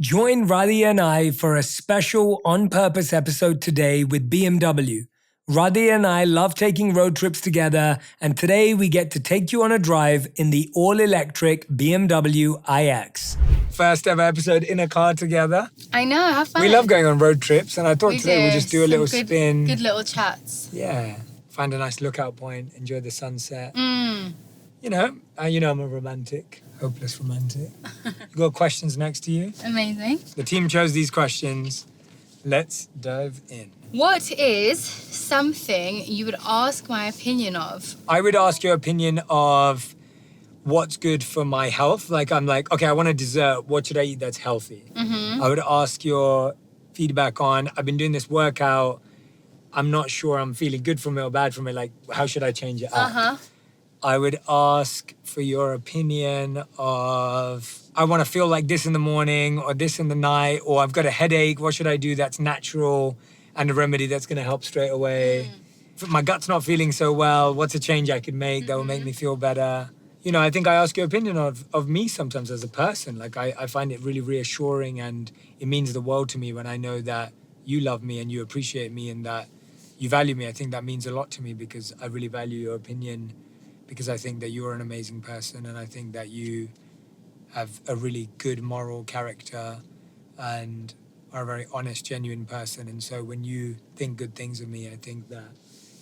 Join Radhi and I for a special On Purpose episode today with BMW. Radhi and I love taking road trips together, and today we get to take you on a drive in the all-electric BMW iX. First ever episode in a car together. I know, have fun. We love going on road trips, and I thought today we'll just do a little spin. Good little chats. Yeah, find a nice lookout point, enjoy the sunset. You know I'm a romantic. Hopeless romantic. You got questions next to you? Amazing. The team chose these questions. Let's dive in. What is something you would ask my opinion of? I would ask your opinion of what's good for my health. I'm like, okay, I want a dessert. What should I eat that's healthy? I would ask your feedback on, I've been doing this workout. I'm not sure I'm feeling good from it or bad from it. Like, how should I change it up? I would ask for your opinion of, I want to feel like this in the morning or this in the night, or I've got a headache. What should I do that's natural and a remedy that's going to help straight away? If my gut's not feeling so well, what's a change I could make that will make me feel better? You know, I think I ask your opinion of me sometimes as a person. Like, I find it really reassuring, and it means the world to me when I know that you love me and you appreciate me and that you value me. I think that means a lot to me because I really value your opinion, because I think that you're an amazing person, and I think that you have a really good moral character and are a very honest, genuine person. And so when you think good things of me, I think that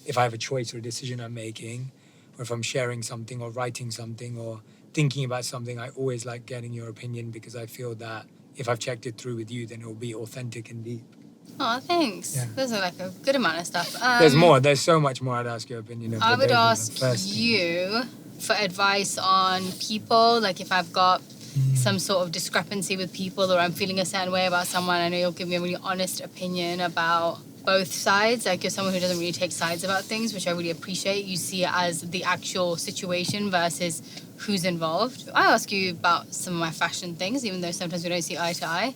if I have a choice or a decision I'm making, or if I'm sharing something or writing something or thinking about something, I always like getting your opinion, because I feel that if I've checked it through with you, then it will be authentic and deep. Oh, thanks. Yeah. Those are like a good amount of stuff. There's more. There's so much more I'd ask your opinion of. I would ask you for advice on people. Like, if I've got some sort of discrepancy with people, or I'm feeling a certain way about someone, I know you'll give me a really honest opinion about both sides. Like, you're someone who doesn't really take sides about things, which I really appreciate. You see it as the actual situation versus who's involved. I ask you about some of my fashion things, even though sometimes we don't see eye to eye.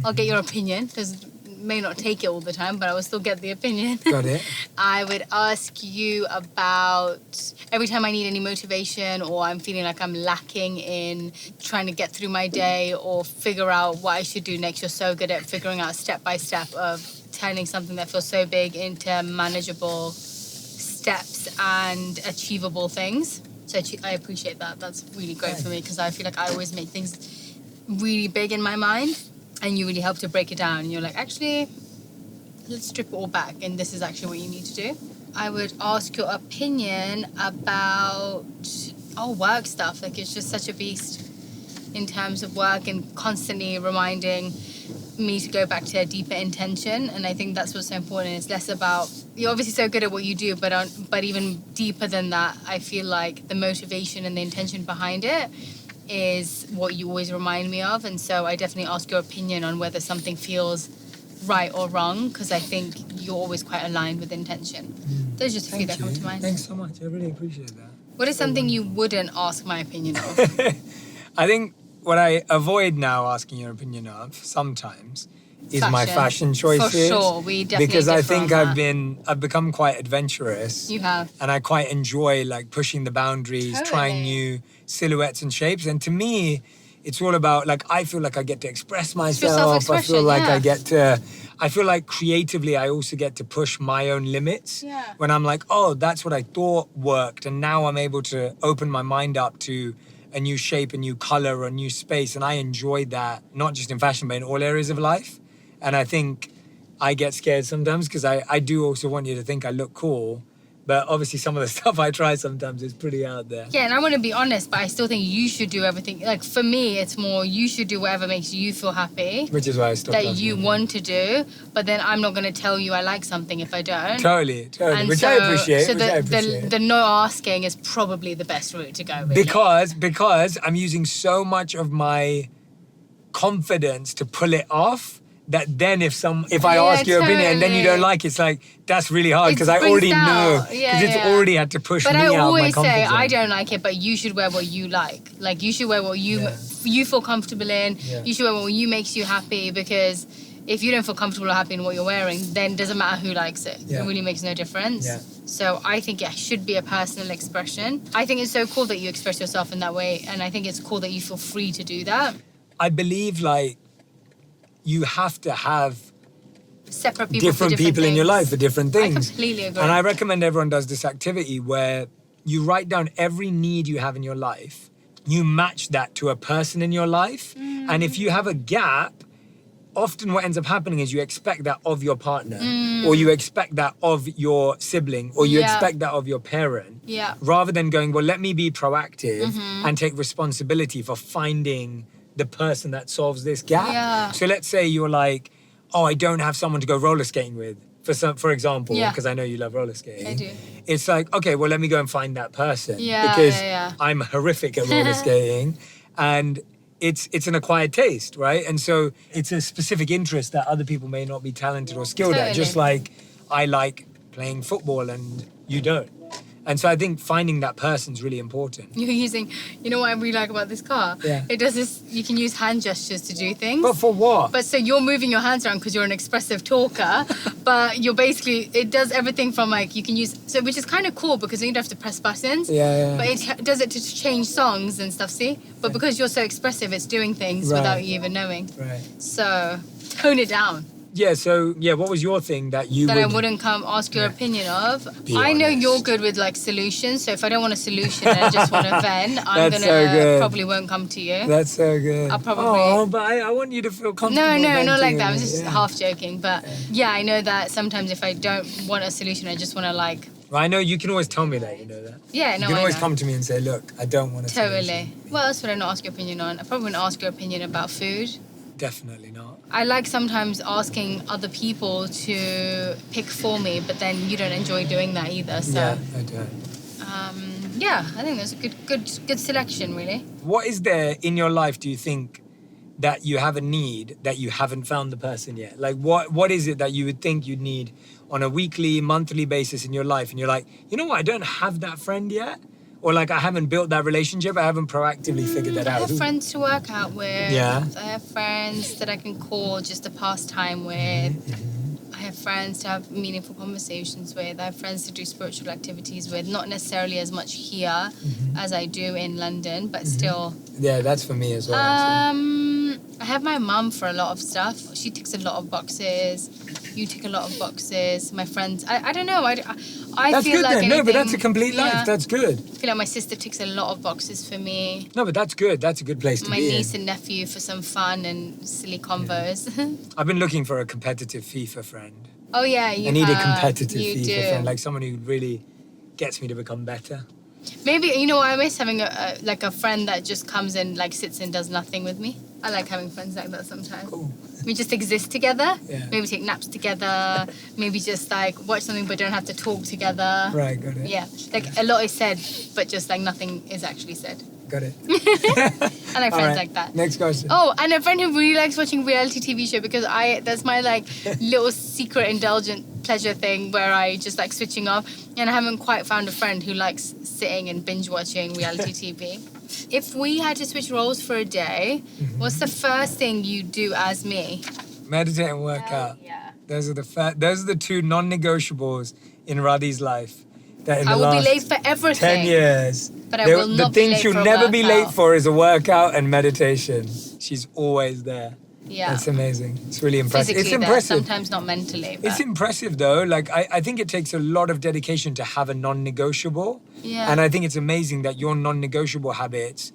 I'll get your opinion, because may not take it all the time, but I will still get the opinion. Got it. I would ask you about every time I need any motivation, or I'm feeling like I'm lacking in trying to get through my day or figure out what I should do next. You're so good at figuring out step by step of turning something that feels so big into manageable steps and achievable things. So I appreciate that. That's really great for me, because I feel like I always make things really big in my mind, and you really help to break it down. You're like, actually, let's strip it all back, and this is actually what you need to do. I would ask your opinion about work stuff. Like, it's just such a beast in terms of work, and constantly reminding me to go back to a deeper intention. And I think that's what's so important. It's less about, you're obviously so good at what you do, but even deeper than that, I feel like the motivation and the intention behind it is what you always remind me of. And so I definitely ask your opinion on whether something feels right or wrong, because I think you're always quite aligned with intention. Those are just a few that come to mind. Thanks so much. I really appreciate that. What is something you wouldn't ask my opinion of? I think what I avoid now asking your opinion of sometimes is my fashion choices. For sure, we definitely because I think differ I've become quite adventurous. You have. And I quite enjoy like pushing the boundaries, trying new silhouettes and shapes. And to me, it's all about, like, I feel like I get to express myself. I feel like I feel like creatively I also get to push my own limits. Yeah. When I'm like, oh, that's what I thought worked, and now I'm able to open my mind up to a new shape, a new color, a new space. And I enjoy that, not just in fashion, but in all areas of life. And I think I get scared sometimes, because I do also want you to think I look cool. But obviously some of the stuff I try sometimes is pretty out there. Yeah, and I want to be honest, but I still think you should do everything. Like, for me, it's more you should do whatever makes you feel happy. Which is why I stopped. That you want to do, but then I'm not going to tell you I like something if I don't. Totally. And which I appreciate. So the no asking is probably the best route to go, really. Because I'm using so much of my confidence to pull it off, that then if I ask your opinion and then you don't like it, it's like, that's really hard, because I already know, because it's already had to push me out of my comfort zone. But I always say, I don't like it, but you should wear what you like. Like, you should wear what you feel comfortable in. Yeah. You should wear what makes you happy, because if you don't feel comfortable or happy in what you're wearing, then it doesn't matter who likes it. Yeah. It really makes no difference. Yeah. So I think it should be a personal expression. I think it's so cool that you express yourself in that way, and I think it's cool that you feel free to do that. I believe, like, you have to have Separate people different for different people in your things. life for different I things. completely agree. And I recommend everyone does this activity where you write down every need you have in your life. You match that to a person in your life. And if you have a gap, often what ends up happening is you expect that of your partner, or you expect that of your sibling, or you expect that of your parent, rather than going, well, let me be proactive and take responsibility for finding the person that solves this gap. So let's say you're like, oh, I don't have someone to go roller skating with, for example, because I know you love roller skating. I do. It's like, okay, well, let me go and find that person because I'm horrific at roller skating, and it's an acquired taste, right? And so it's a specific interest that other people may not be talented or skilled at, just like I like playing football and you don't. And so I think finding that person's really important. You're using, you know what I really like about this car? Yeah. It does this, you can use hand gestures to do things. But for what? But so you're moving your hands around because you're an expressive talker, but you're basically, it does everything from like, you can use, so which is kind of cool because you don't have to press buttons. But it does it to change songs and stuff, see? But because you're so expressive, it's doing things without you even knowing. So tone it down. Yeah, so, what was your thing that you I wouldn't come ask your opinion of? I know you're good with, like, solutions, so if I don't want a solution and I just want to vent, probably won't come to you. That's so good. I'll probably... Oh, but I want you to feel comfortable. No, not like that. I was just half joking. But, I know that sometimes if I don't want a solution, I just want to, like... Well, I know you can always tell me that, you know that. Yeah, no, You can always come to me and say, look, I don't want a solution. Totally. What else would I not ask your opinion on? I probably wouldn't ask your opinion about food. Definitely not. I like sometimes asking other people to pick for me, but then you don't enjoy doing that either. So yeah, I do. I think that's a good selection, really. What is there in your life, do you think, that you have a need that you haven't found the person yet? Like, what is it that you would think you'd need on a weekly, monthly basis in your life? And you're like, you know what, I don't have that friend yet. Or like, I haven't built that relationship. I haven't proactively figured that out. I have friends to work out with. Yeah. I have friends that I can call just to pass time with. I have friends to have meaningful conversations with. I have friends to do spiritual activities with. Not necessarily as much here as I do in London, but still. Yeah, that's for me as well. Actually. I have my mum for a lot of stuff. She ticks a lot of boxes. You tick a lot of boxes. My friends, I don't know. I that's feel good like then. No, but that's a complete life. That's good. I feel like my sister ticks a lot of boxes for me. No, but that's good. That's a good place to My be niece and nephew for some fun and silly combos. I've been looking for a competitive FIFA friend. Oh yeah, I need a competitive FIFA friend, like someone who really gets me to become better. Maybe, you know what, I miss having a friend that just comes and like sits and does nothing with me. I like having friends like that sometimes. Cool. We just exist together. Yeah. Maybe take naps together. Maybe just like watch something but don't have to talk together. Right, got it. Yeah, like a lot is said, but just like nothing is actually said. Got it. I like friends like that. Next question. Oh, and a friend who really likes watching reality TV show because that's my like little secret indulgent pleasure thing where I just like switching off, and I haven't quite found a friend who likes sitting and binge watching reality TV. If we had to switch roles for a day, what's the first thing you do as me? Meditate and work out. Yeah. Those are the two non-negotiables in Radhi's life. That in I the will last be late for everything. 10 years. But I will not be late for a The things you'll never be late workout. for is a workout and meditation. She's always there. Yeah. It's amazing. It's really impressive. Physically It's there, impressive. sometimes not mentally. But It's impressive though. Like I think it takes a lot of dedication to have a non-negotiable. Yeah. And I think it's amazing that your non-negotiable habits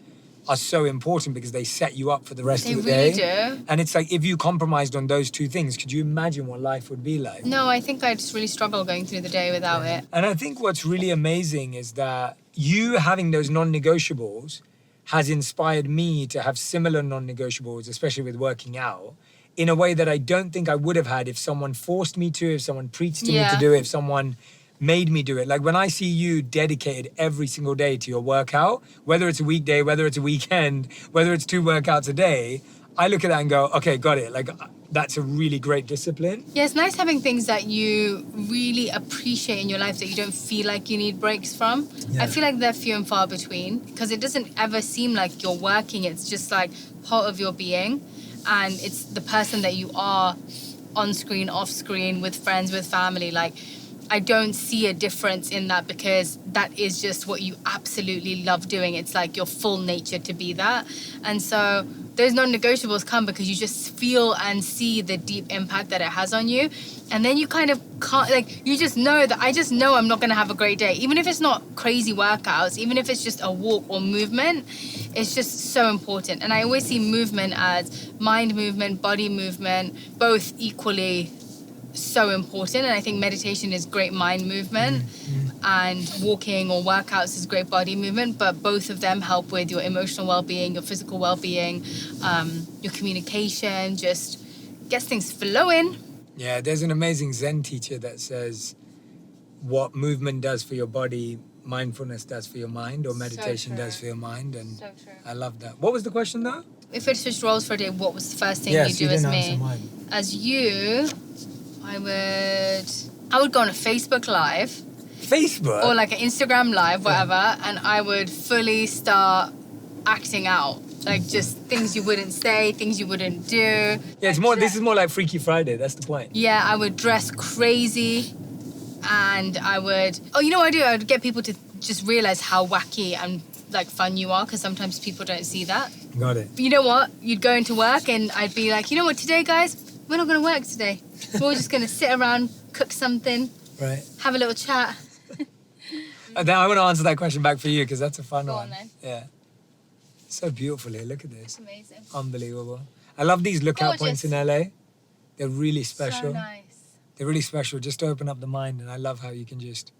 are so important because they set you up for the rest They of the really day. do. And it's like if you compromised on those two things, could you imagine what life would be like? No, I think I just really struggle going through the day without it. And I think what's really amazing is that you having those non-negotiables has inspired me to have similar non-negotiables, especially with working out, in a way that I don't think I would have had if someone forced me to, if someone preached to me to do it, if someone made me do it. Like when I see you dedicated every single day to your workout, whether it's a weekday, whether it's a weekend, whether it's 2 workouts a day, I look at that and go, okay, got it. Like that's a really great discipline. Yeah, it's nice having things that you really appreciate in your life that you don't feel like you need breaks from. Yeah. I feel like they're few and far between because it doesn't ever seem like you're working. It's just like part of your being, and it's the person that you are on screen, off screen, with friends, with family. Like I don't see a difference in that because that is just what you absolutely love doing. It's like your full nature to be that. And so those non-negotiables come because you just feel and see the deep impact that it has on you. And then you kind of can't, like, you just know that I just know I'm not going to have a great day. Even if it's not crazy workouts, even if it's just a walk or movement, it's just so important. And I always see movement as mind movement, body movement, both equally so important. And I think meditation is great mind movement and walking or workouts is great body movement, but both of them help with your emotional well-being, your physical well-being, your communication, just gets things flowing. Yeah, there's an amazing Zen teacher that says what movement does for your body, mindfulness does for your mind, or meditation does for your mind. And So true. I love that. What was the question though? If it switched roles for a day, what was the first thing Yes, you do you as didn't me? answer mine. As you, I would go on a Facebook Live Facebook? or like an Instagram Live, whatever, and I would fully start acting out. Like just things you wouldn't say, things you wouldn't do. Yeah, it's more. This is more like Freaky Friday. That's the point. Yeah, I would dress crazy and I would... Oh, you know what I do? I would get people to just realize how wacky and like fun you are because sometimes people don't see that. Got it. But you know what? You'd go into work and I'd be like, you know what, today, guys, we're not going to work today. We're all just going to sit around, cook something, Right. have a little chat. Now I want to answer that question back for you because that's a fun Go one. on then. Yeah. So beautiful here. Look at this. It's amazing. Unbelievable. I love these lookout points in Gorgeous. LA. They're really special. So nice. They're really special just to open up the mind, and I love how you can just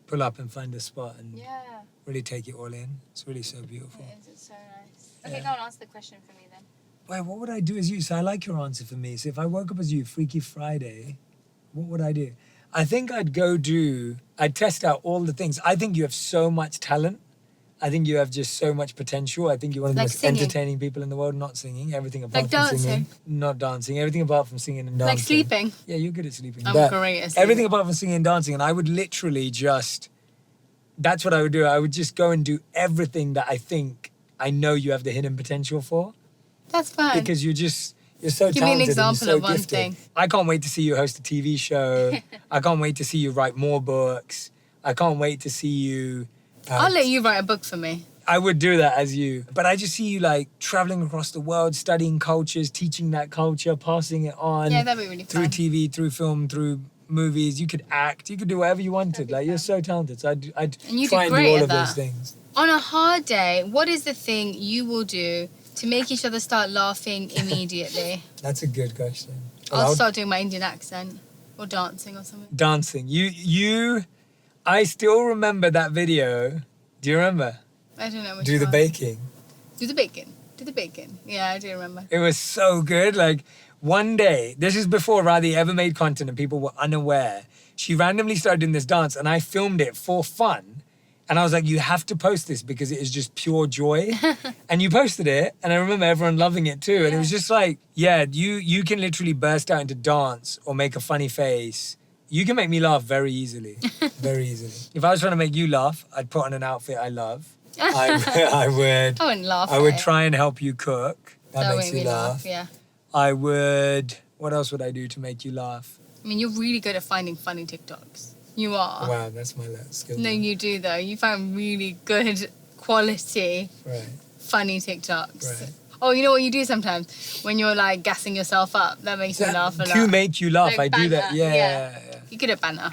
pull up and find a spot and Yeah, really take it all in. It's really so beautiful. it is. It's so nice. Okay, Yeah. go and answer the question for me then. Wait, what would I do as you? So I like your answer for me. So if I woke up as you, Freaky Friday, what would I do? I think I'd test out all the things. I think you have so much talent. I think you have just so much potential. I think you're one of the Like most singing. entertaining people in the world. Not singing, everything apart Like from dancing. singing. Not dancing, everything apart from singing and dancing. Like sleeping. Yeah, you're good at sleeping. I'm But great at sleeping. everything apart from singing and dancing. And I would literally just, that's what I would do. I would just go and do everything that I think I know you have the hidden potential for. That's fine. Because you're so Give me an talented example and you're so of one gifted. thing. I can't wait to see you host a TV show. I can't wait to see you write more books. I can't wait to see you. I'll let you write a book for me. I would do that as you. But I just see you like traveling across the world, studying cultures, teaching that culture, passing it on. Yeah, that'd be really Through fun. TV, through film, through movies. You could act. You could do whatever you wanted. be Like you're fun. so talented. So I'd And you try do and do great all at of those that. things. On a hard day, what is the thing you will do to make each other start laughing immediately? That's a good question. I'll start doing my Indian accent or dancing or something. Dancing. I still remember that video. Do you remember? I don't know which Do the one. baking. Do the bacon. Do the bacon. Yeah, I do remember. It was so good. Like one day, this is before Radhi ever made content and people were unaware. She randomly started doing this dance and I filmed it for fun. And I was like, you have to post this because it is just pure joy. And you posted it and I remember everyone loving it too. And it was just like, yeah, you can literally burst out into dance or make a funny face. You can make me laugh very easily. Very easily. If I was trying to make you laugh, I'd put on an outfit I love. I would. I wouldn't laugh I at would it. try and help you cook. That That makes made you me laugh. Yeah. I would. What else would I do to make you laugh? I mean, you're really good at finding funny TikToks. You are. Wow, that's my skill. No, you do though. You find really good quality Right. funny TikToks. Right. Oh, you know what you do sometimes when you're like gassing yourself up? That makes me laugh a lot. To make you laugh, Like I do that. banter, Yeah. yeah. You're good at banter.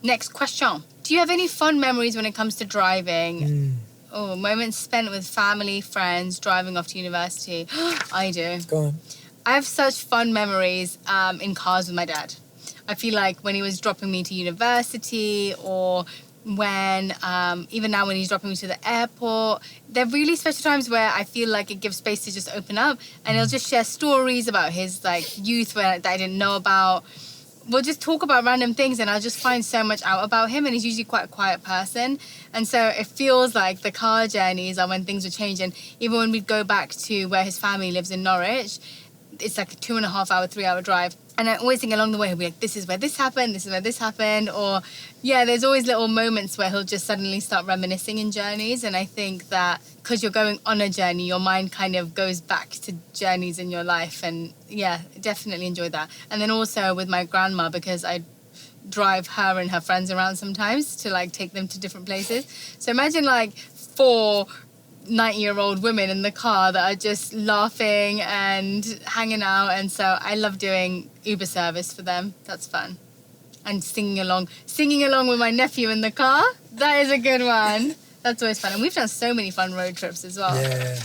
Next question. Do you have any fun memories when it comes to driving? Oh, moments spent with family, friends, driving off to university. I do. Go on. I have such fun memories in cars with my dad. I feel like when he was dropping me to university or when, even now when he's dropping me to the airport, they're really special times where I feel like it gives space to just open up and he'll just share stories about his like youth that I didn't know about. We'll just talk about random things and I'll just find so much out about him, and he's usually quite a quiet person. And so it feels like the car journeys are when things would change. And even when we'd go back to where his family lives in Norwich, it's like a 2.5 hour, 3 hour drive. And I always think along the way, he'll be like, this is where this happened, this is where this happened. Or yeah, there's always little moments where he'll just suddenly start reminiscing in journeys. And I think that because you're going on a journey, your mind kind of goes back to journeys in your life. And yeah, definitely enjoy that. And then also with my grandma, because I drive her and her friends around sometimes to like take them to different places. So imagine like 4 90-year-old women in the car that are just laughing and hanging out. And so I love doing Uber service for them. That's fun. And singing along with my nephew in the car. That is a good one. That's always fun. And we've done so many fun road trips as well. Yeah.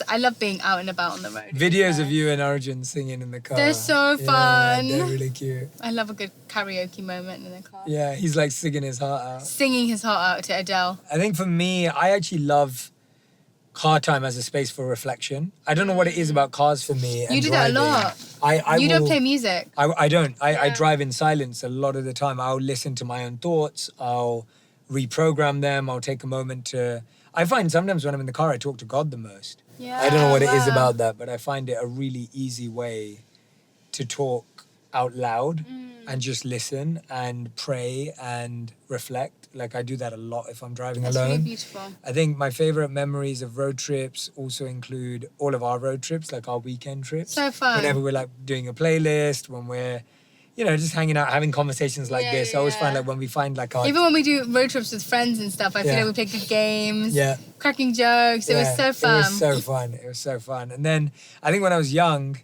I love being out and about on the road. Videos of you and Arjun singing in the car. They're so fun. Yeah, they're really cute. I love a good karaoke moment in the car. Yeah, he's like singing his heart out. Singing his heart out to Adele. I think for me, I actually love car time as a space for reflection. I don't know what it is about cars for me. You do that a lot. You don't play music. I don't. I drive in silence a lot of the time. I'll listen to my own thoughts. I'll reprogram them. I'll take a moment to... I find sometimes when I'm in the car, I talk to God the most. Yeah, I don't know what it is about that, but I find it a really easy way to talk out loud and just listen and pray and reflect. Like I do that a lot if I'm driving alone. That's really beautiful. I think my favorite memories of road trips also include all of our road trips, like our weekend trips. So fun. Whenever we're like doing a playlist, when we're, you know, just hanging out, having conversations like this. I always find like when we find like our... Even when we do road trips with friends and stuff, I feel like we play good games, cracking jokes. It was so fun. It was so fun. And then I think when I was young,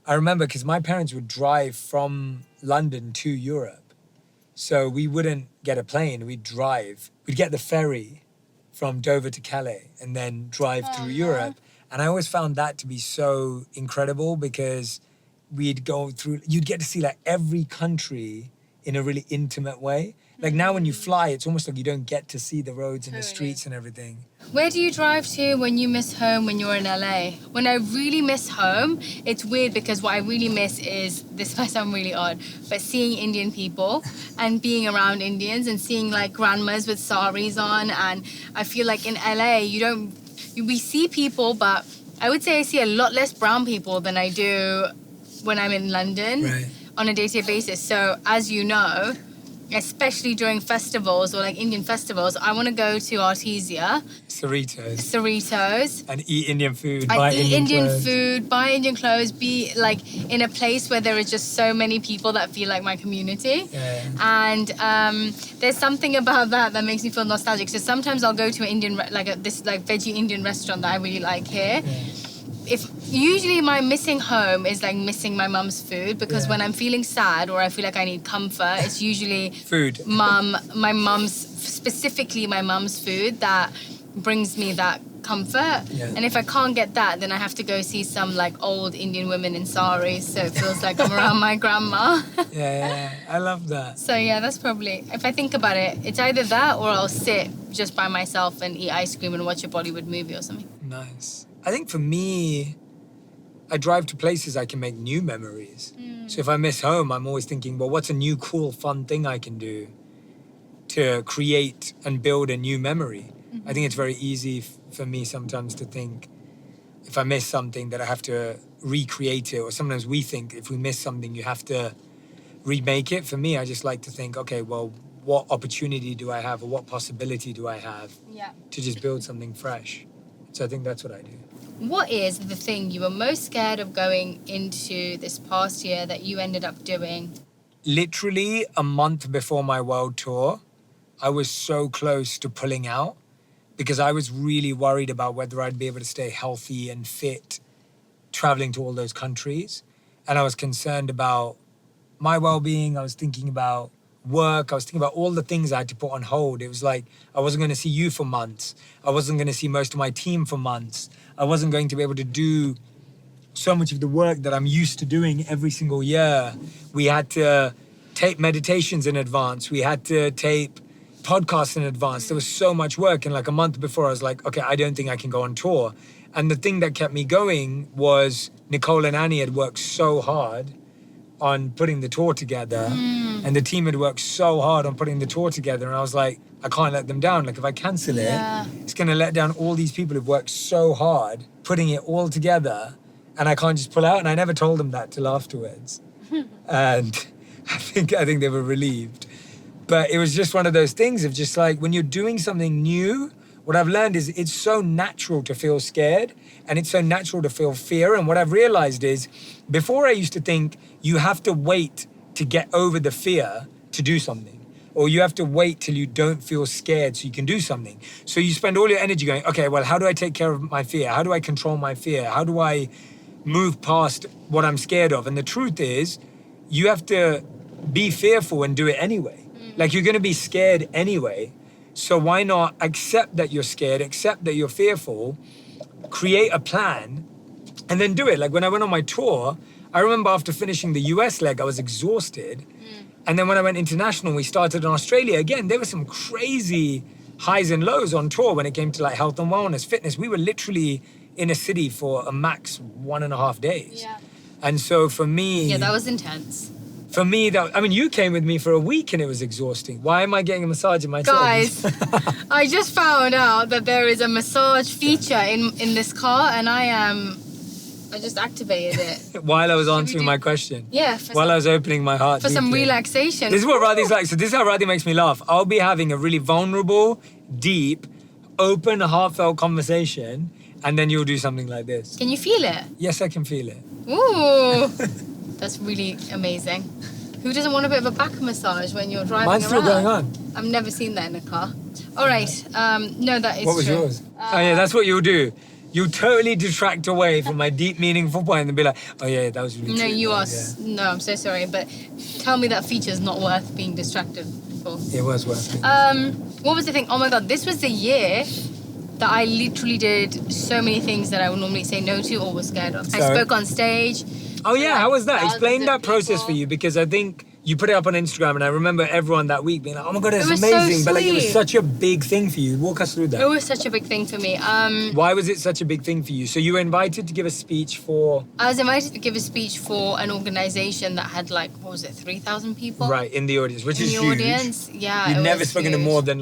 I remember because my parents would drive from London to Europe. So we wouldn't get a plane, we'd drive. We'd get the ferry from Dover to Calais and then drive through Europe. And I always found that to be so incredible because we'd go through, you'd get to see like every country in a really intimate way. Like now when you fly, it's almost like you don't get to see the roads and the streets and everything. Where do you drive to when you miss home when you're in LA? When I really miss home, it's weird because what I really miss is, this might sound really odd, but seeing Indian people and being around Indians and seeing like grandmas with saris on. And I feel like in LA, we see people, but I would say I see a lot less brown people than I do when I'm in London on a day-to-day basis. So as you know, especially during festivals or like Indian festivals, I want to go to Artesia. Cerritos. And eat Indian food, buy Indian clothes, be like in a place where there is just so many people that feel like my community. And there's something about that makes me feel nostalgic. So sometimes I'll go to an Indian, this veggie Indian restaurant that I really like here. Usually my missing home is like missing my mum's food because when I'm feeling sad or I feel like I need comfort, it's usually food. Specifically my mum's food that brings me that comfort. And if I can't get that, then I have to go see some like old Indian women in saris, so it feels like I'm around my grandma. I love that. So yeah, that's probably, if I think about it, it's either that or I'll sit just by myself and eat ice cream and watch a Bollywood movie or something. Nice. I think for me, I drive to places I can make new memories. So if I miss home, I'm always thinking, well, what's a new, cool, fun thing I can do to create and build a new memory? I think it's very easy for me sometimes to think if I miss something that I have to recreate it, or sometimes we think if we miss something, you have to remake it. For me, I just like to think, okay, well, what opportunity do I have or what possibility do I have to just build something fresh? So I think that's what I do. What is the thing you were most scared of going into this past year that you ended up doing? Literally a month before my world tour, I was so close to pulling out because I was really worried about whether I'd be able to stay healthy and fit traveling to all those countries. And I was concerned about my well-being. I was thinking about work. I was thinking about all the things I had to put on hold. It was like I wasn't going to see you for months. I wasn't going to see most of my team for months. I wasn't going to be able to do so much of the work that I'm used to doing every single year. We had to tape meditations in advance. We had to tape podcasts in advance. There was so much work. And like a month before, I was like, okay, I don't think I can go on tour. And the thing that kept me going was Nicole and Annie had worked so hard on putting the tour together. And the team had worked so hard on putting the tour together. And I was like, I can't let them down. Like if I cancel it, it's going to let down all these people who've worked so hard putting it all together. And I can't just pull out. And I never told them that till afterwards. And I think they were relieved. But it was just one of those things of just like when you're doing something new, what I've learned is it's so natural to feel scared and it's so natural to feel fear. And what I've realized is before I used to think you have to wait to get over the fear to do something. Or you have to wait till you don't feel scared so you can do something. So you spend all your energy going, okay, well, how do I take care of my fear? How do I control my fear? How do I move past what I'm scared of? And the truth is, you have to be fearful and do it anyway. Like, you're gonna be scared anyway. So why not accept that you're scared, accept that you're fearful, create a plan, and then do it. Like, when I went on my tour, I remember after finishing the US leg, I was exhausted. And then when I went international, we started in Australia. Again, there were some crazy highs and lows on tour when it came to like health and wellness, fitness. We were literally in a city for a max 1.5 days. Yeah. And so for me... Yeah, that was intense. For me, you came with me for a week and it was exhausting. Why am I getting a massage in my Guys, I just found out that there is a massage feature in this car, and I just activated it. While I was answering my question. Yeah. While I was opening my heart. For some deeply. relaxation. This is what Radhi's like. So this is how Radhi makes me laugh. I'll be having a really vulnerable, deep, open, heartfelt conversation, and then you'll do something like this. Can you feel it? Yes, I can feel it. Ooh. That's really amazing. Who doesn't want a bit of a back massage when you're driving Mine's still around? going on. I've never seen that in a car. All right. No, that is What was true. yours? Oh yeah, that's what you'll do. You totally detract away from my deep, meaningful point and be like, oh yeah, that was really No, true. you are. Yeah. No, I'm so sorry, but tell me that feature is not worth being distracted for. It was worth it. What was the thing? Oh my God, this was the year that I literally did so many things that I would normally say no to or was scared of. I So? spoke on stage. Oh yeah, like how was that? thousands Explain of that process people. for you, because I think you put it up on Instagram and I remember everyone that week being like, oh my God, it's It was so amazing. But like, it was sweet. such a big thing for you. Walk us through that. It was such a big thing for me. Why was it such a big thing for you? So you were invited to give a speech for... I was invited to give a speech for an organization that had 3,000 people? Right, in the audience, which In is the huge. audience, yeah. You'd it never was spoken to huge. more than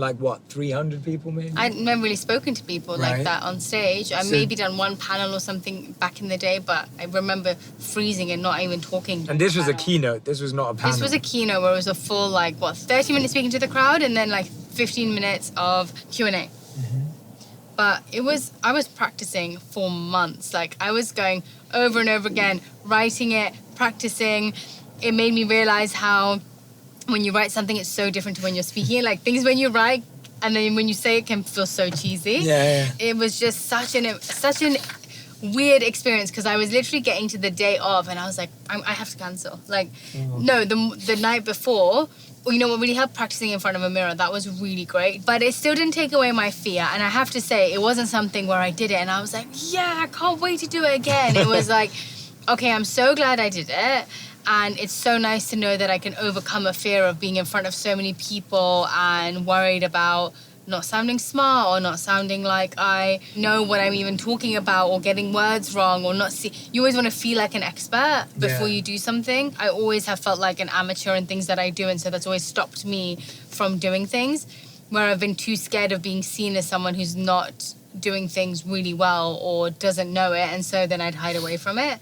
300 people maybe? I'd never really spoken to people like Right. that on stage. I So- maybe done one panel or something back in the day, but I remember freezing and not even talking. And this was a panel. keynote. This was not a panel. This was a keynote where it was a full 30 minutes speaking to the crowd and then 15 minutes of Q&A. But I was practicing for months. I was going over and over again, writing it, practicing. It made me realize how when you write something, it's so different to when you're speaking it. Things when you write and then when you say it can feel so cheesy. Yeah. It was just such an weird experience because I was literally getting to the day of and I was like, I have to cancel. No, the night before, you know what really helped? Practicing in front of a mirror. That was really great. But it still didn't take away my fear. And I have to say, it wasn't something where I did it and I was like, yeah, I can't wait to do it again. It was like, okay, I'm so glad I did it. And it's so nice to know that I can overcome a fear of being in front of so many people and worried about not sounding smart or not sounding like I know what I'm even talking about or getting words wrong or not see. You always want to feel like an expert before you do something. I always have felt like an amateur in things that I do, and so that's always stopped me from doing things where I've been too scared of being seen as someone who's not doing things really well or doesn't know it, and so then I'd hide away from it.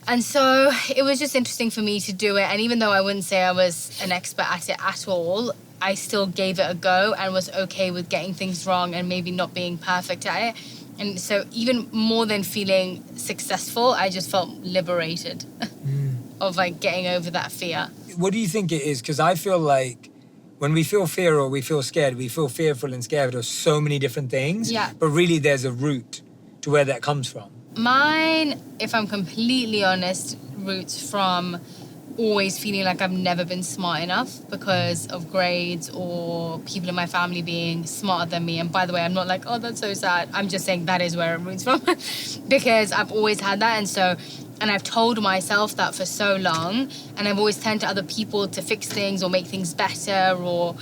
And so it was just interesting for me to do it, and even though I wouldn't say I was an expert at it at all, I still gave it a go and was okay with getting things wrong and maybe not being perfect at it. And so even more than feeling successful, I just felt liberated of getting over that fear. What do you think it is? Because I feel like when we feel fear or we feel scared, we feel fearful and scared of so many different things. Yeah. But really there's a root to where that comes from. Mine, if I'm completely honest, roots from always feeling like I've never been smart enough because of grades or people in my family being smarter than me. And by the way, I'm not like, oh, that's so sad. I'm just saying that is where it roots from because I've always had that. And I've told myself that for so long, and I've always turned to other people to fix things or make things better or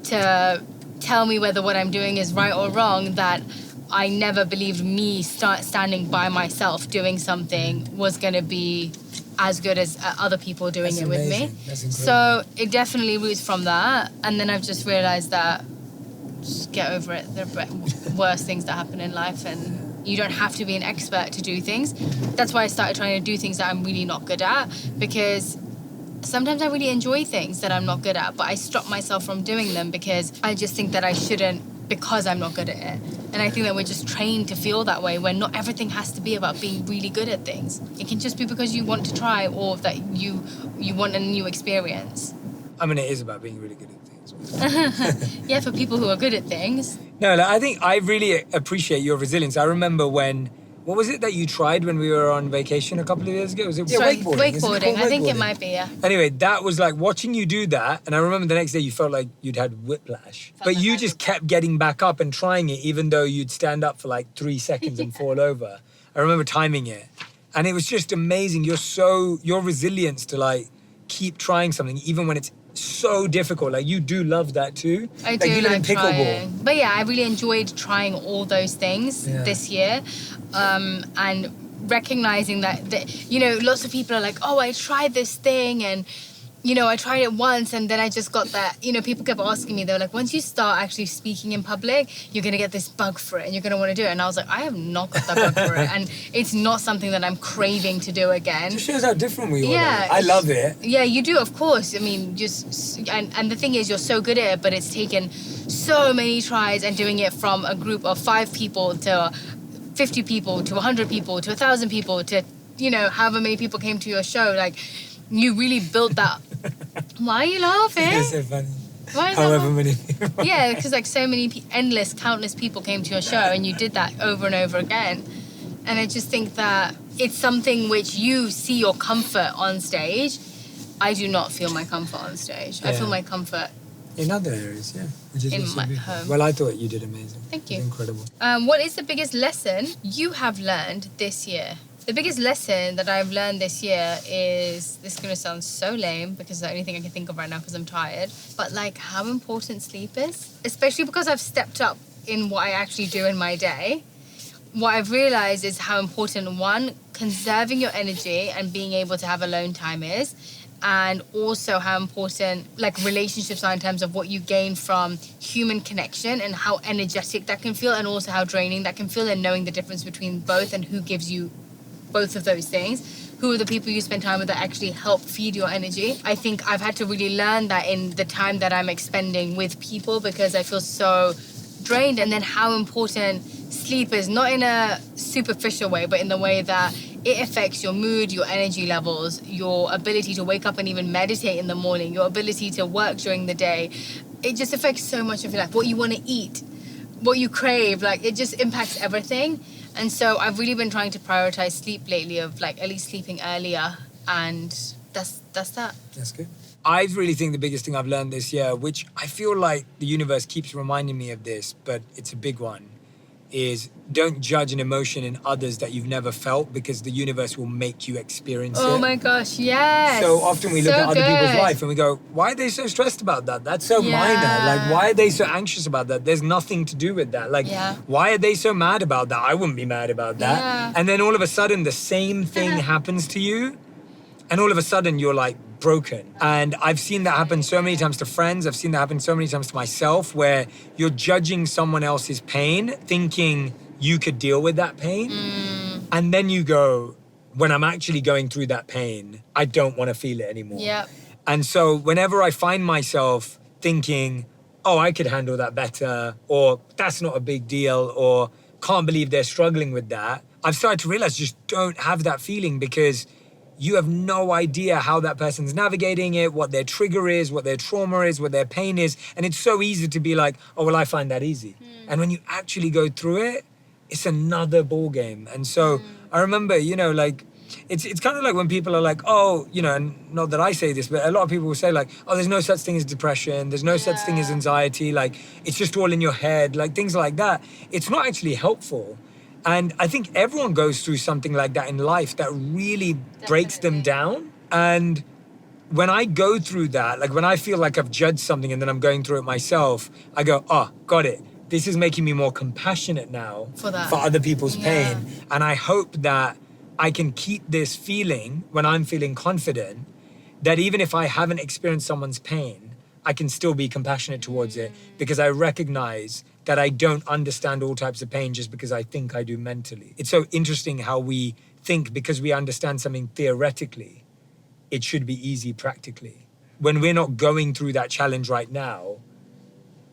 to tell me whether what I'm doing is right or wrong, that I never believed me standing by myself doing something was going to be as good as other people doing That's it with amazing. me. That's incredible. So it definitely roots from that. And then I've just realized that just get over it. There are worse things that happen in life and you don't have to be an expert to do things. That's why I started trying to do things that I'm really not good at, because sometimes I really enjoy things that I'm not good at, but I stop myself from doing them because I just think that I shouldn't because I'm not good at it. And I think that we're just trained to feel that way, where not everything has to be about being really good at things. It can just be because you want to try or that you want a new experience. I mean, it is about being really good at things. Yeah, for people who are good at things. No, like, I think I really appreciate your resilience. I remember what was it that you tried when we were on vacation a couple of years ago? Was it Sorry, wakeboarding? Is it called I think it wakeboarding? might be, yeah. Anyway, that was like watching you do that, and I remember the next day you felt like you'd had whiplash. But like you I just would. kept getting back up and trying it, even though you'd stand up for like 3 seconds and fall over. I remember timing it. And it was just amazing. Your resilience to like keep trying something, even when it's so difficult. Like you do love that too. I do even in like trying. But yeah, I really enjoyed trying all those things this year. And recognizing that, lots of people are like, oh, I tried this thing and, I tried it once and then I just got that, people kept asking me, they were like, once you start actually speaking in public, you're going to get this bug for it and you're going to want to do it. And I was like, I have not got that bug for it. And it's not something that I'm craving to do again. It just shows how different we are. Yeah. I love it. Yeah, you do, of course. I mean, and the thing is, you're so good at it, but it's taken so many tries and doing it from a group of 5 people to 50 people to 100 people to 1,000 people to, however many people came to your show. Like, you really built that. Why are you laughing? It's so funny. Why is However that? many people. Yeah, because like so many, countless people came to your show and you did that over and over again. And I just think that it's something which you see your comfort on stage. I do not feel my comfort on stage. I Yeah. feel my comfort. In other areas, yeah. Which is In also my beautiful. home. Well, I thought you did amazing. Thank It was you. incredible. What is the biggest lesson you have learned this year? The biggest lesson that I've learned this year is, this is going to sound so lame because it's the only thing I can think of right now because I'm tired, but like how important sleep is, especially because I've stepped up in what I actually do in my day. What I've realized is how important, one, conserving your energy and being able to have alone time is, and also how important like relationships are in terms of what you gain from human connection and how energetic that can feel, and also how draining that can feel, and knowing the difference between both and who gives you both of those things. Who are the people you spend time with that actually help feed your energy? I think I've had to really learn that in the time that I'm expending with people because I feel so drained. And then how important sleep is, not in a superficial way, but in the way that it affects your mood, your energy levels, your ability to wake up and even meditate in the morning, your ability to work during the day. It just affects so much of your life. What you want to eat, what you crave, like it just impacts everything. And so I've really been trying to prioritize sleep lately, of like at least sleeping earlier, and that's that. That's good. I really think the biggest thing I've learned this year, which I feel like the universe keeps reminding me of this, but it's a big one, is don't judge an emotion in others that you've never felt, because the universe will make you experience it. Oh my gosh, yes. So often we look So at other people's good. life and we go, why are they so stressed about that? That's so minor. Like, why are they so anxious about that? There's nothing to do with that. Like, why are they so mad about that? I wouldn't be mad about that. Yeah. And then all of a sudden, the same thing happens to you. And all of a sudden, you're like broken. And I've seen that happen so many times to friends. I've seen that happen so many times to myself, where you're judging someone else's pain, thinking you could deal with that pain. And then you go, when I'm actually going through that pain, I don't want to feel it anymore. Yep. And so whenever I find myself thinking, oh, I could handle that better, or that's not a big deal, or can't believe they're struggling with that, I've started to realize just don't have that feeling, because you have no idea how that person's navigating it, what their trigger is, what their trauma is, what their pain is. And it's so easy to be like, oh, well, I find that easy. And when you actually go through it, it's another ball game. And so I remember, like, it's kind of like when people are like, oh, and not that I say this, but a lot of people will say like, oh, there's no such thing as depression. There's no such thing as anxiety. Like, it's just all in your head, like things like that. It's not actually helpful. And I think everyone goes through something like that in life that really breaks them down. And when I go through that, like when I feel like I've judged something and then I'm going through it myself, I go, oh, got it. This is making me more compassionate now For that. for other people's Yeah. pain. And I hope that I can keep this feeling when I'm feeling confident, that even if I haven't experienced someone's pain, I can still be compassionate towards it, because I recognize that I don't understand all types of pain just because I think I do mentally. It's so interesting how we think because we understand something theoretically, it should be easy practically. When we're not going through that challenge right now,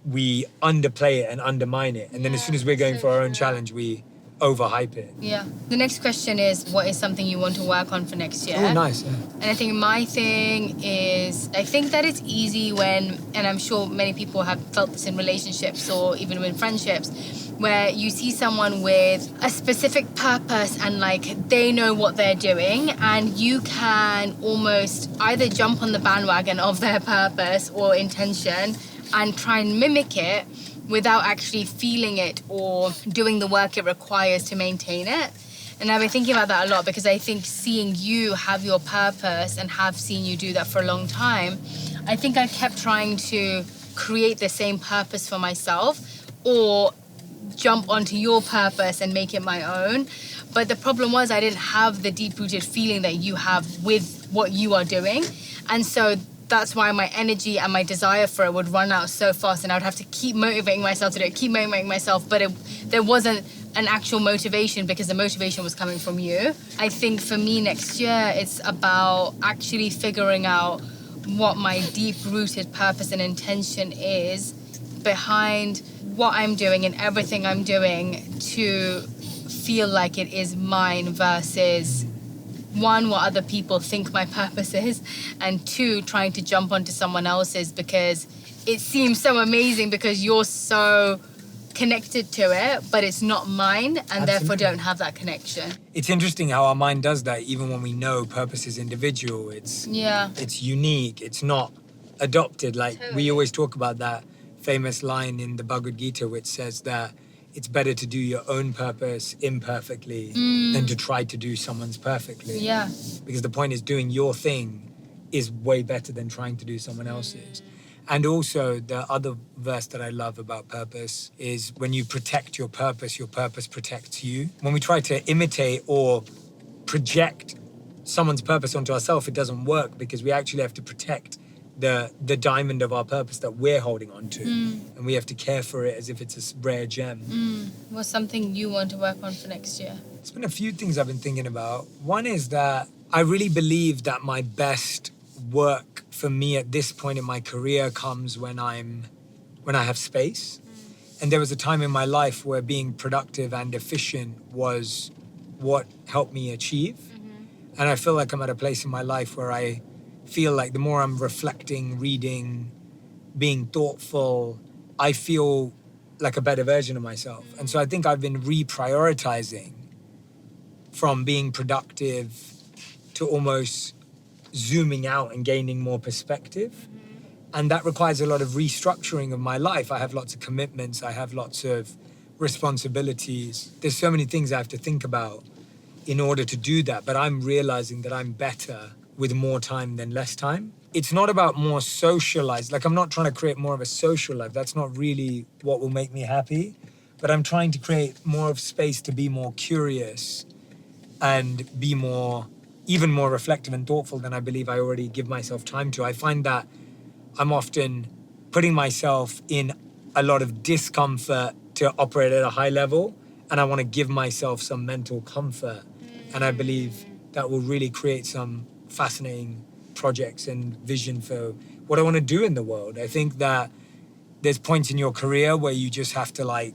we underplay it and undermine it. And then as soon as we're going for our own challenge, we overhype it. Yeah. The next question is, what is something you want to work on for next year? Oh, nice. Yeah. And I think my thing is, I think that it's easy when, and I'm sure many people have felt this in relationships or even in friendships, where you see someone with a specific purpose and like they know what they're doing, and you can almost either jump on the bandwagon of their purpose or intention and try and mimic it without actually feeling it or doing the work it requires to maintain it. And I've been thinking about that a lot, because I think seeing you have your purpose and have seen you do that for a long time, I think I kept trying to create the same purpose for myself or jump onto your purpose and make it my own. But the problem was I didn't have the deep-rooted feeling that you have with what you are doing. And so that's why my energy and my desire for it would run out so fast, and I would have to keep motivating myself to do it, keep motivating myself, but there wasn't an actual motivation because the motivation was coming from you. I think for me next year, it's about actually figuring out what my deep-rooted purpose and intention is behind what I'm doing and everything I'm doing to feel like it is mine versus one, what other people think my purpose is, and two, trying to jump onto someone else's because it seems so amazing because you're so connected to it, but it's not mine, and Absolutely. Therefore don't have that connection. It's interesting how our mind does that, even when we know purpose is individual. It's unique. It's not adopted. Like we always talk about that famous line in the Bhagavad Gita, which says that it's better to do your own purpose imperfectly than to try to do someone's perfectly. Yeah. Because the point is, doing your thing is way better than trying to do someone else's. And also, the other verse that I love about purpose is when you protect your purpose protects you. When we try to imitate or project someone's purpose onto ourselves, it doesn't work because we actually have to protect the diamond of our purpose that we're holding on to. And we have to care for it as if it's a rare gem. What's something you want to work on for next year? There's been a few things I've been thinking about. One is that I really believe that my best work for me at this point in my career comes when I have space. And there was a time in my life where being productive and efficient was what helped me achieve. And I feel like I'm at a place in my life where I feel like the more I'm reflecting, reading, being thoughtful, I feel like a better version of myself. And so I think I've been reprioritizing from being productive to almost zooming out and gaining more perspective. And that requires a lot of restructuring of my life. I have lots of commitments. I have lots of responsibilities. There's so many things I have to think about in order to do that. But I'm realizing that I'm better with more time than less time. It's not about more socialized. Like, I'm not trying to create more of a social life. That's not really what will make me happy. But I'm trying to create more of space to be more curious and be even more reflective and thoughtful than I believe I already give myself time to. I find that I'm often putting myself in a lot of discomfort to operate at a high level, and I want to give myself some mental comfort. And I believe that will really create some fascinating projects and vision for what I want to do in the world. I think that there's points in your career where you just have to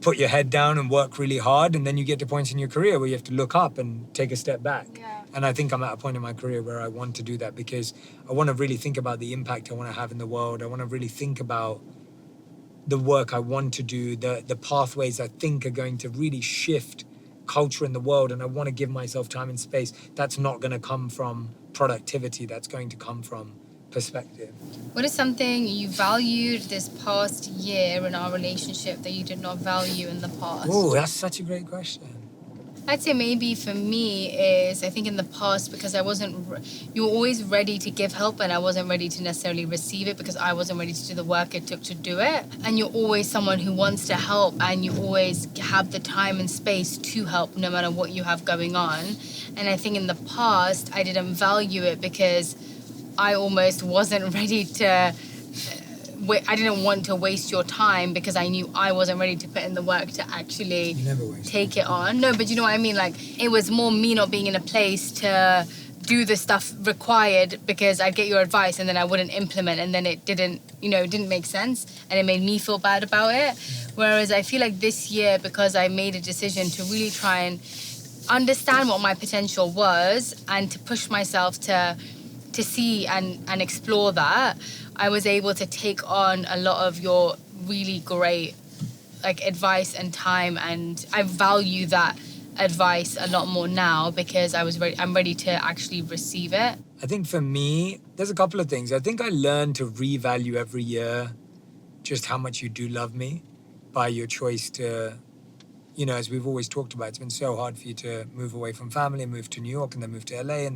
put your head down and work really hard, and then you get to points in your career where you have to look up and take a step back. And I think I'm at a point in my career where I want to do that because I want to really think about the impact I want to have in the world. I want to really think about the work I want to do, the pathways I think are going to really shift culture in the world, and I want to give myself time and space. That's not going to come from productivity. That's going to come from perspective. What is something you valued this past year in our relationship that you did not value in the past? Oh, that's such a great question. I'd say maybe for me is, I think in the past, because you were always ready to give help and I wasn't ready to necessarily receive it because I wasn't ready to do the work it took to do it. And you're always someone who wants to help and you always have the time and space to help no matter what you have going on. And I think in the past, I didn't value it because I almost wasn't ready to... I didn't want to waste your time because I knew I wasn't ready to put in the work to actually take it on. No, but you know what I mean? It was more me not being in a place to do the stuff required because I'd get your advice and then I wouldn't implement, and then it didn't make sense, and it made me feel bad about it. Whereas I feel like this year, because I made a decision to really try and understand what my potential was and to push myself to see and explore that, I was able to take on a lot of your really great advice and time, and I value that advice a lot more now because I'm ready to actually receive it. I think for me, there's a couple of things. I think I learned to revalue every year just how much you do love me by your choice to, as we've always talked about, it's been so hard for you to move away from family and move to New York and then move to LA,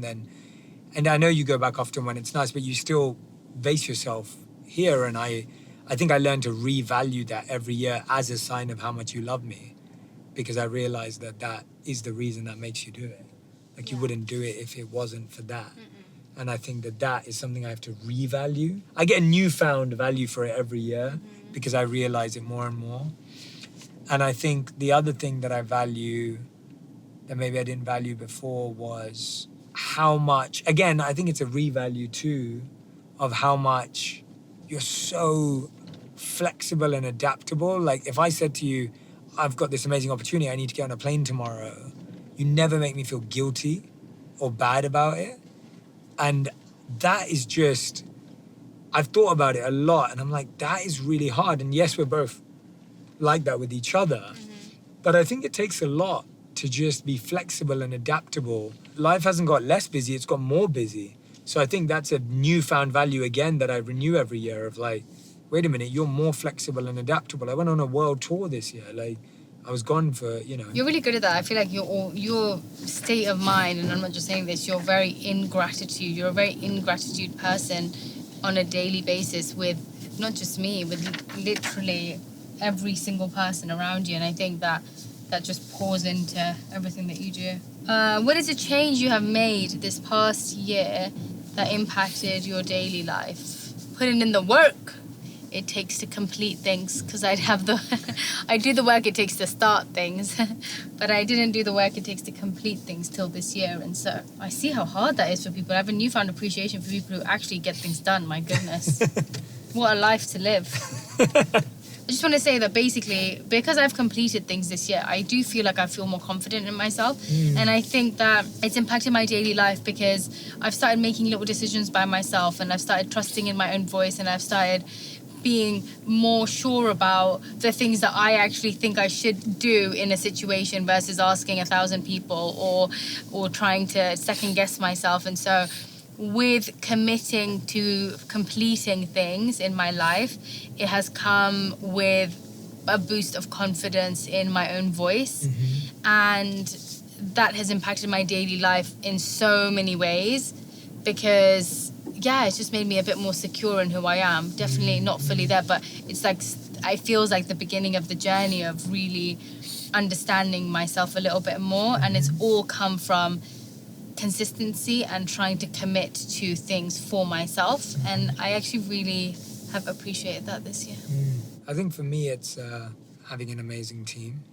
and I know you go back often when it's nice, but you still base yourself here, and I think I learned to revalue that every year as a sign of how much you love me, because I realized that is the reason that makes you do it. You wouldn't do it if it wasn't for that. And I think that is something I have to revalue. I get a newfound value for it every year because I realize it more and more. And I think the other thing that I value that maybe I didn't value before was how much, again, I think it's a revalue too, of how much you're so flexible and adaptable. If I said to you, I've got this amazing opportunity, I need to get on a plane tomorrow, you never make me feel guilty or bad about it. And that is just, I've thought about it a lot, and I'm like, that is really hard. And yes, we're both like that with each other, but I think it takes a lot to just be flexible and adaptable. Life hasn't got less busy, it's got more busy. So I think that's a newfound value again that I renew every year of wait a minute, you're more flexible and adaptable. I went on a world tour this year. I was gone for, You're really good at that. I feel like your state of mind, and I'm not just saying this, you're very in gratitude. You're a very in gratitude person on a daily basis with not just me, with literally every single person around you. And I think that just pours into everything that you do. What is a change you have made this past year that impacted your daily life? Putting in the work it takes to complete things, because I do the work it takes to start things, but I didn't do the work it takes to complete things till this year. And so I see how hard that is for people. I have a newfound appreciation for people who actually get things done. My goodness. What a life to live. I just want to say that basically, because I've completed things this year, I do feel like I feel more confident in myself. And I think that it's impacted my daily life because I've started making little decisions by myself, and I've started trusting in my own voice, and I've started being more sure about the things that I actually think I should do in a situation versus asking 1,000 people or trying to second guess myself. And so with committing to completing things in my life, it has come with a boost of confidence in my own voice. And that has impacted my daily life in so many ways because it's just made me a bit more secure in who I am. Definitely not fully there, but it's it feels like the beginning of the journey of really understanding myself a little bit more. And it's all come from consistency and trying to commit to things for myself. And I actually really have appreciated that this year. I think for me, it's having an amazing team.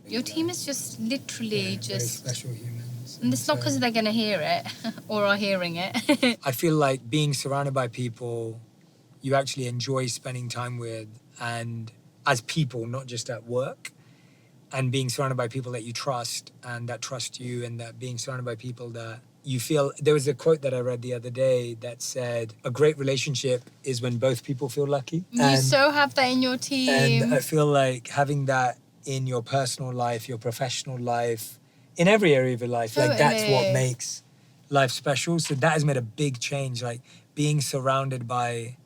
Your team is just literally very special humans. And it's not because they're going to hear it or are hearing it. I feel like being surrounded by people you actually enjoy spending time with, and as people, not just at work, and being surrounded by people that you trust and that trust you, and that being surrounded by people that you feel... There was a quote that I read the other day that said, a great relationship is when both people feel lucky. You so have that in your team. And I feel like having that in your personal life, your professional life, in every area of your life, Totally. that's what makes life special. So that has made a big change, being surrounded by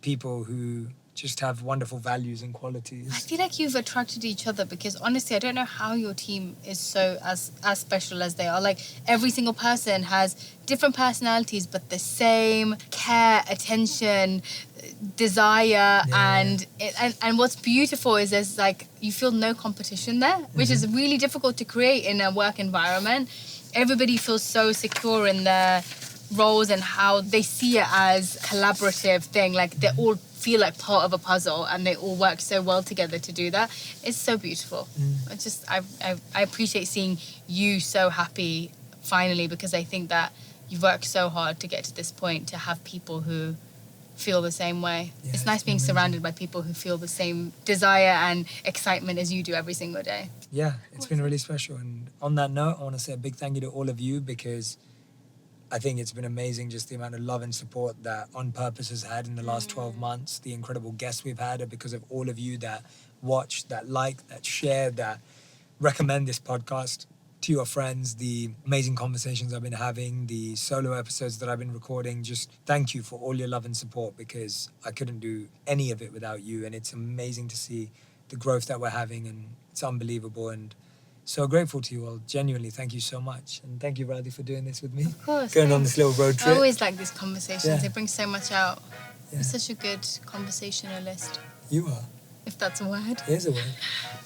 people who just have wonderful values and qualities. I feel like you've attracted each other because honestly, I don't know how your team is so as special as they are. Every single person has different personalities, but the same care, attention, desire, and what's beautiful is there's you feel no competition there, which is really difficult to create in a work environment. Everybody feels so secure in their roles and how they see it as collaborative thing. They all feel like part of a puzzle and they all work so well together to do that. It's so beautiful. I appreciate seeing you so happy finally, because I think that you've worked so hard to get to this point, to have people who feel the same way. Yeah, it's nice being surrounded by people who feel the same desire and excitement as you do every single day. Yeah, it's been really special. And on that note, I want to say a big thank you to all of you, because I think it's been amazing just the amount of love and support that On Purpose has had in the last 12 months. The incredible guests we've had are because of all of you that watch, that like, that share, that recommend this podcast to your friends, the amazing conversations I've been having, the solo episodes that I've been recording. Just thank you for all your love and support, because I couldn't do any of it without you. And it's amazing to see the growth that we're having, and it's unbelievable. And so grateful to you all. Genuinely, thank you so much. And thank you, Radhi, for doing this with me. Of course. Going on this little road trip. I always like these conversations. Yeah. They bring so much out. Yeah. You're such a good conversationalist, You are. if that's a word. Here's a word.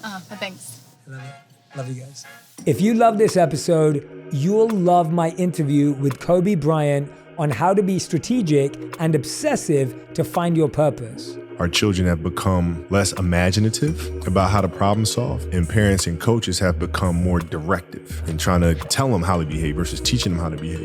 Thanks. I love it. Love you guys. If you love this episode, you'll love my interview with Kobe Bryant on how to be strategic and obsessive to find your purpose. Our children have become less imaginative about how to problem solve, and parents and coaches have become more directive in trying to tell them how to behave versus teaching them how to behave.